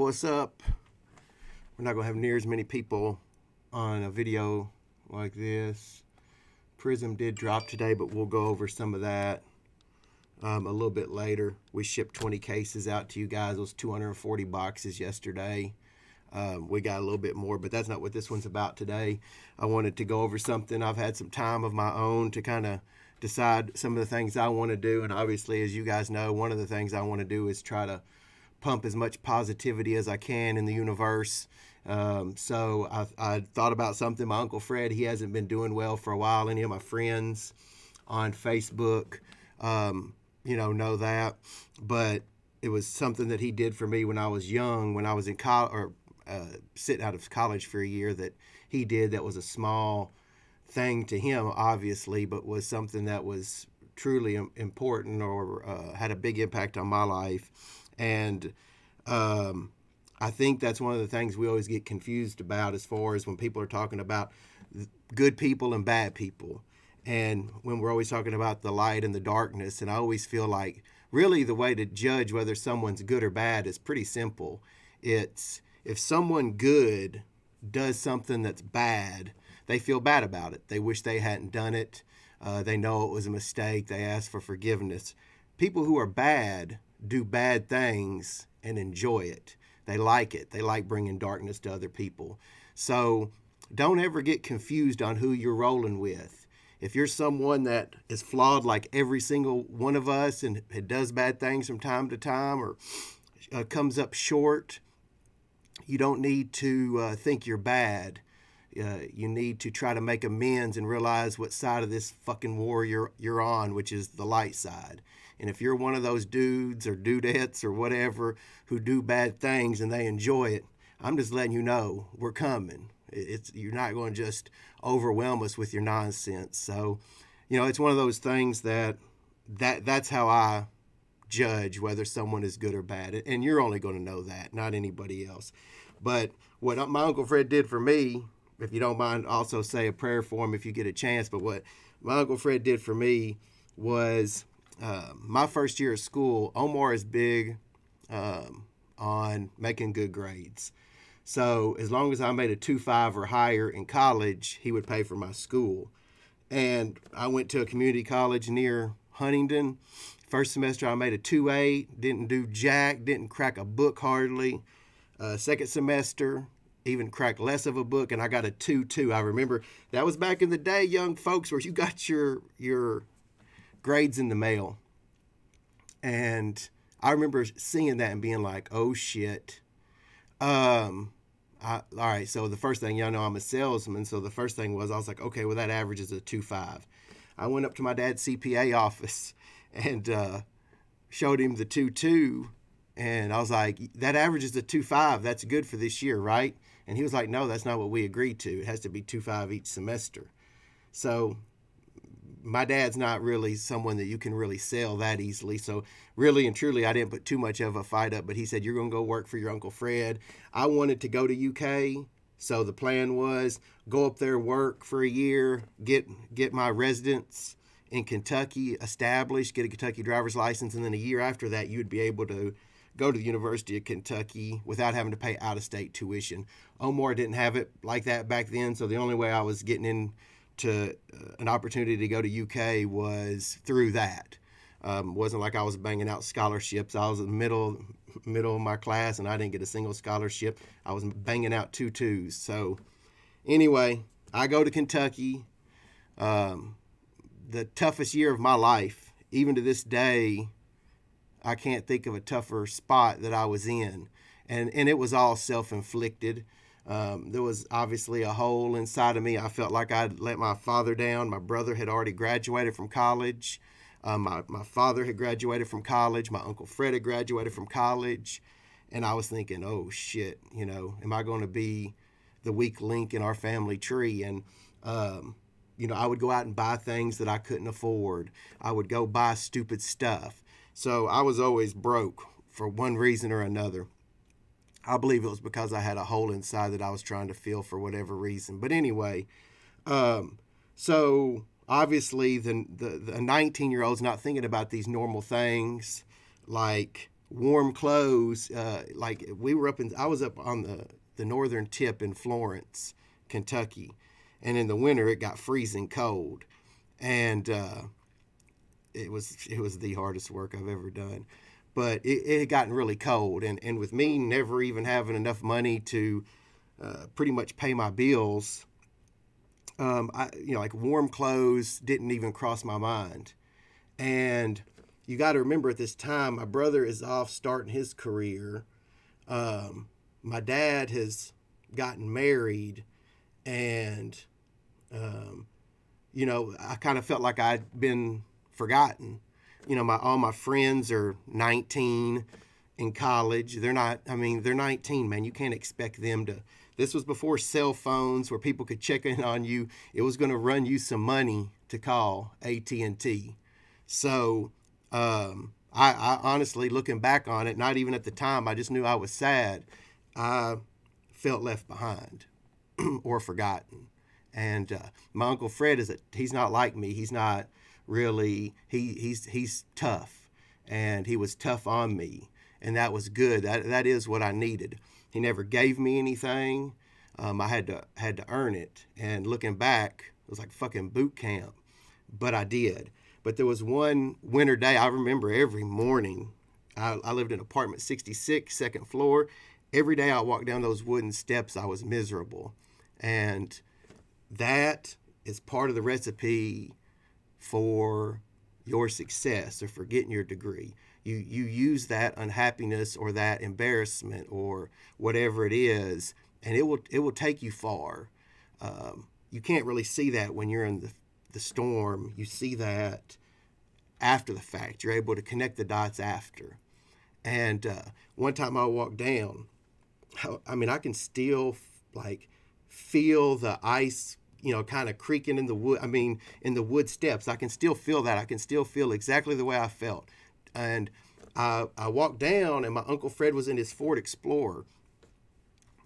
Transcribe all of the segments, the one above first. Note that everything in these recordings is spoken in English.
what's up? We're not going to have near as many people on a video like this. Prism did drop today, but we'll go over some of that a little bit later. We shipped 20 cases out to you guys. It was 240 boxes yesterday. We got a little bit more, but that's not what this one's about today. I wanted to go over something. I've had some time of my own to kind of decide some of the things I want to do. And obviously, as you guys know, one of the things I want to do is try to pump as much positivity as I can in the universe. So I thought about something. My Uncle Fred, he hasn't been doing well for a while. Any of my friends on Facebook, know that. But it was something that he did for me when I was young, when I was in college, or sitting out of college for a year, that he did that was a small thing to him, obviously, but was something that was truly important or had a big impact on my life. And I think that's one of the things we always get confused about as far as when people are talking about good people and bad people. And when we're always talking about the light and the darkness, and I always feel like really the way to judge whether someone's good or bad is pretty simple. It's if someone good does something that's bad, they feel bad about it. They wish they hadn't done it. They know it was a mistake. They ask for forgiveness. People who are bad do bad things and enjoy it. They like it. They like bringing darkness to other people. So don't ever get confused on who you're rolling with. If you're someone that is flawed like every single one of us and it does bad things from time to time or comes up short, you don't need to think you're bad. You need to try to make amends and realize what side of this fucking war you're on, which is the light side. And if you're one of those dudes or dudettes or whatever who do bad things and they enjoy it, I'm just letting you know we're coming. You're not going to just overwhelm us with your nonsense. So, it's one of those things that's how I judge whether someone is good or bad. And you're only going to know that, not anybody else. But what my Uncle Fred did for me, if you don't mind, also say a prayer for him if you get a chance. But what my Uncle Fred did for me was my first year of school. Omar is big on making good grades. So as long as I made a 2.5 or higher in college, he would pay for my school. And I went to a community college near Huntington. First semester, I made a 2.8, didn't do jack, didn't crack a book hardly. Second semester, even cracked less of a book, and I got a 2.2. I remember that was back in the day, young folks, where you got your grades in the mail. And I remember seeing that and being like, oh, shit. All right, so the first thing, y'all know I'm a salesman, so the first thing was I was like, okay, well, that average is a 2.5. I went up to my dad's CPA office and showed him the 2.2, and I was like, that average is a 2.5. That's good for this year, right? And he was like, no, that's not what we agreed to. It has to be 2.5 each semester. So my dad's not really someone that you can really sell that easily. So really and truly, I didn't put too much of a fight up, but he said, you're going to go work for your Uncle Fred. I wanted to go to UK. So the plan was go up there, work for a year, get my residence in Kentucky established, get a Kentucky driver's license. And then a year after that, you'd be able to go to the University of Kentucky without having to pay out-of-state tuition. Omar didn't have it like that back then. So the only way I was getting in to an opportunity to go to UK was through that. Wasn't like I was banging out scholarships. I was in the middle of my class and I didn't get a single scholarship. I was banging out 2.2s. So anyway, I go to Kentucky. The toughest year of my life, even to this day, I can't think of a tougher spot that I was in. And it was all self-inflicted. There was obviously a hole inside of me. I felt like I'd let my father down. My brother had already graduated from college. My father had graduated from college. My Uncle Fred had graduated from college. And I was thinking, oh, shit, am I going to be the weak link in our family tree? And, I would go out and buy things that I couldn't afford. I would go buy stupid stuff. So I was always broke for one reason or another. I believe it was because I had a hole inside that I was trying to fill for whatever reason. But anyway, so obviously the 19-year-old's not thinking about these normal things like warm clothes. Like we were I was up on the northern tip in Florence, Kentucky, and in the winter it got freezing cold, and it was the hardest work I've ever done. But it had gotten really cold, and with me never even having enough money to pretty much pay my bills, like warm clothes didn't even cross my mind. And you got to remember at this time, my brother is off starting his career. My dad has gotten married, and I kind of felt like I'd been forgotten. All my friends are 19 in college. They're not, they're 19, man. You can't expect them to. This was before cell phones where people could check in on you. It was going to run you some money to call AT&T. So I honestly, looking back on it, not even at the time, I just knew I was sad. I felt left behind or forgotten. And my Uncle Fred he's not like me. He's not really, he's tough, and he was tough on me, and that was good. That is what I needed. He never gave me anything. I had to earn it. And looking back, it was like fucking boot camp, but I did. But there was one winter day I remember every morning. I lived in apartment 66, second floor. Every day I walked down those wooden steps, I was miserable. And that is part of the recipe for your success or for getting your degree. You use that unhappiness or that embarrassment or whatever it is, and it will take you far. You can't really see that when you're in the storm. You see that after the fact. You're able to connect the dots after. And one time I walked down, I can still feel the ice, kind of creaking in the wood. In the wood steps. I can still feel that. I can still feel exactly the way I felt. And I walked down, and my Uncle Fred was in his Ford Explorer.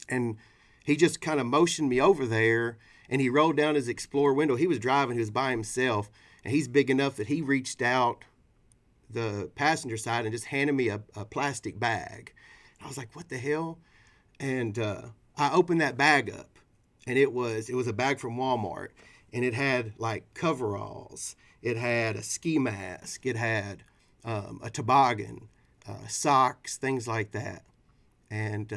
And he just kind of motioned me over there, and he rolled down his Explorer window. He was driving. He was by himself, and he's big enough that he reached out the passenger side and just handed me a plastic bag. I was like, what the hell? And I opened that bag up, and it was a bag from Walmart, and it had like coveralls. It had a ski mask. It had a toboggan, socks, things like that. And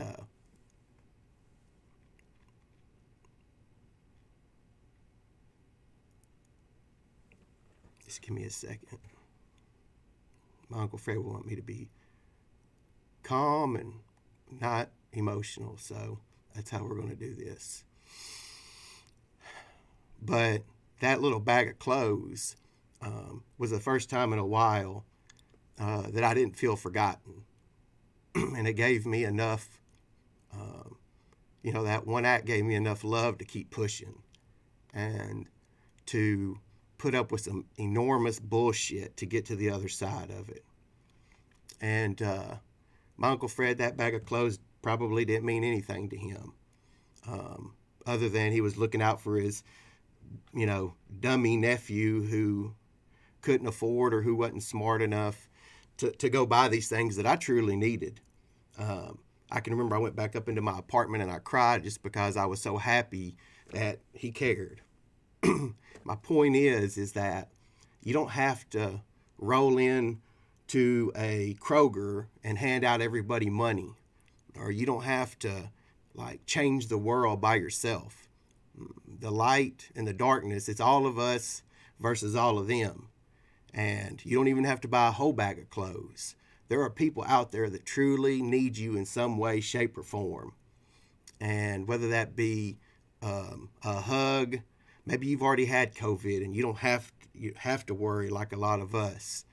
just give me a second. My Uncle Fred will want me to be calm and not emotional, so that's how we're going to do this. But that little bag of clothes was the first time in a while that I didn't feel forgotten. And it gave me enough, that one act gave me enough love to keep pushing and to put up with some enormous bullshit to get to the other side of it. And my Uncle Fred, that bag of clothes probably didn't mean anything to him, other than he was looking out for his, dummy nephew who couldn't afford or who wasn't smart enough to go buy these things that I truly needed. I can remember I went back up into my apartment and I cried just because I was so happy that he cared. My point is that you don't have to roll in to a Kroger and hand out everybody money, or you don't have to change the world by yourself. The light and the darkness, it's all of us versus all of them. And you don't even have to buy a whole bag of clothes. There are people out there that truly need you in some way, shape, or form. And whether that be a hug, maybe you've already had COVID and you have to worry like a lot of us.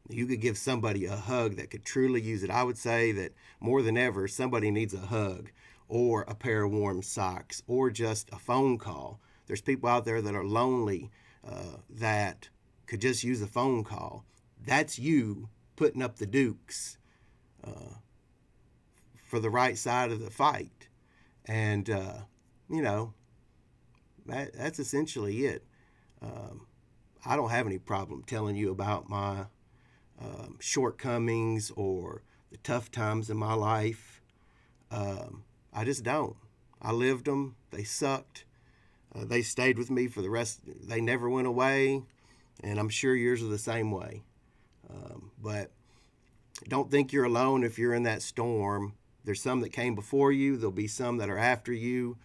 You could give somebody a hug that could truly use it. I would say that more than ever, somebody needs a hug or a pair of warm socks or just a phone call. There's people out there that are lonely that could just use a phone call. That's you putting up the dukes for the right side of the fight. And, that's essentially it. I don't have any problem telling you about my shortcomings or the tough times in my life. I just don't. I lived them. They sucked. They stayed with me for the rest. They never went away, and I'm sure yours are the same way. But don't think you're alone if you're in that storm. There's some that came before you. There'll be some that are after you.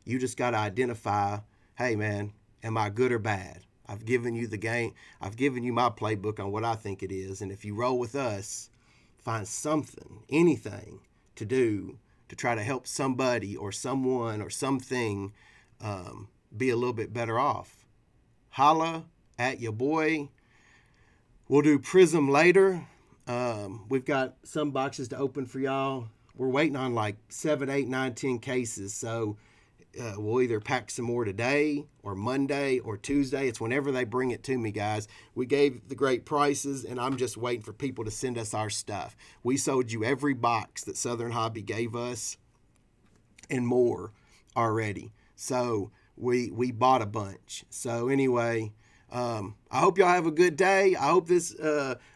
You just got to identify, hey, man, am I good or bad? I've given you the game. I've given you my playbook on what I think it is. And if you roll with us, find something, anything to do to try to help somebody or someone or something be a little bit better off. Holla at your boy. We'll do Prism later. We've got some boxes to open for y'all. We're waiting on like 7, 8, 9, 10 cases. So we'll either pack some more today or Monday or Tuesday. It's whenever they bring it to me, guys. We gave the great prices, and I'm just waiting for people to send us our stuff. We sold you every box that Southern Hobby gave us and more already. So we bought a bunch. So anyway, I hope y'all have a good day. I hope this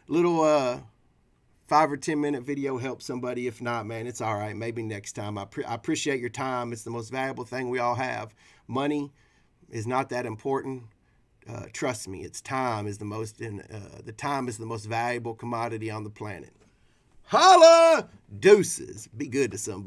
little 5 or 10 minute video helps somebody. If not, man, it's all right. Maybe next time. I appreciate your time. It's the most valuable thing we all have. Money is not that important. Trust me, it's time is the most the time is the most valuable commodity on the planet. Holla! Deuces. Be good to somebody.